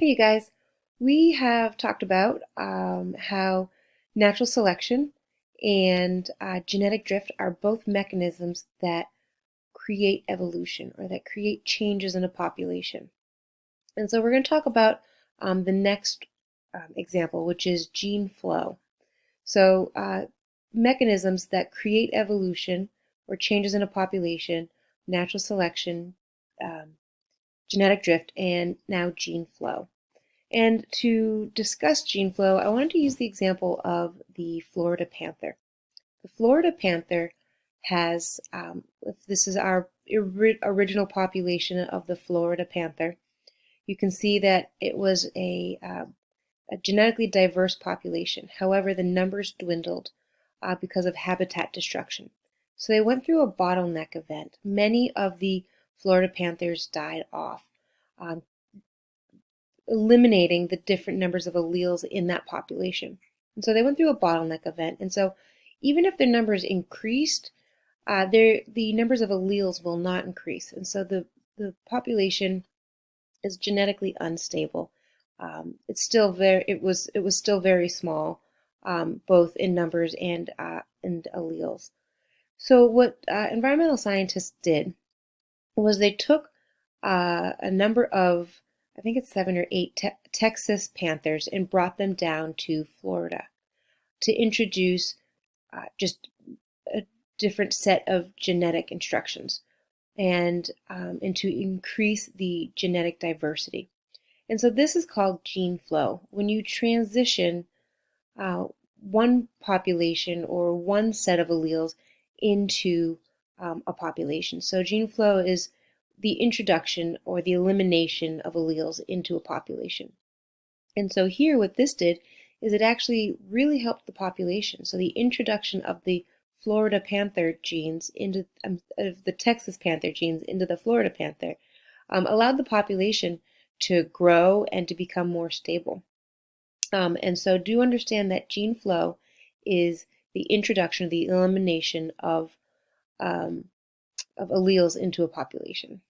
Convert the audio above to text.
Hey, you guys. We have talked about how natural selection and genetic drift are both mechanisms that create evolution or that create changes in a population. And so we're going to talk about the next example, which is gene flow. So, mechanisms that create evolution or changes in a population, natural selection, um, genetic drift, and now gene flow. And to discuss gene flow, I wanted to use the example of the Florida panther. The Florida panther has, if this is our original population of the Florida panther, you can see that it was a genetically diverse population. However, the numbers dwindled because of habitat destruction. So they went through a bottleneck event. Many of the Florida panthers died off. Um, Eliminating the different numbers of alleles in that population. And so they went through a bottleneck event. And so even if their numbers increased, the numbers of alleles will not increase. And so the population is genetically unstable. It was still very small, both in numbers and alleles. So what environmental scientists did was they took a number of, I think it's 7 or 8 Texas panthers and brought them down to Florida to introduce just a different set of genetic instructions and to increase the genetic diversity. And so this is called gene flow. When you transition uh, one population or one set of alleles into a population. So gene flow is the introduction or the elimination of alleles into a population. And so here what this did is it actually really helped the population. So the introduction of the Florida panther genes into of the Texas panther genes into the Florida panther allowed the population to grow and to become more stable. And so do understand that gene flow is the introduction, the elimination of alleles into a population.